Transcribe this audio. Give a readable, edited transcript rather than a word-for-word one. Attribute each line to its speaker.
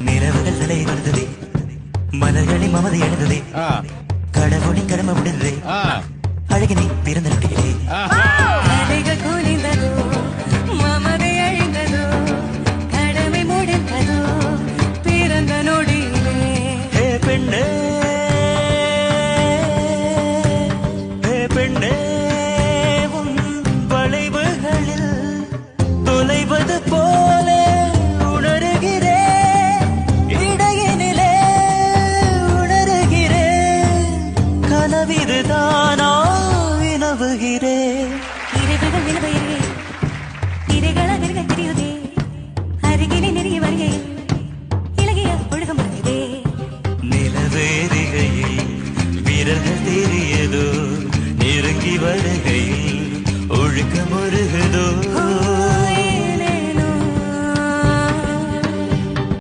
Speaker 1: நிலவுகள் தலை கொடுத்ததே, மலர்களில் மமதை எழுந்ததே, கடவுளின் கடமை விடுததே, அழகினை பிறந்த நொடியிலே
Speaker 2: அலைகள் குனிந்ததோ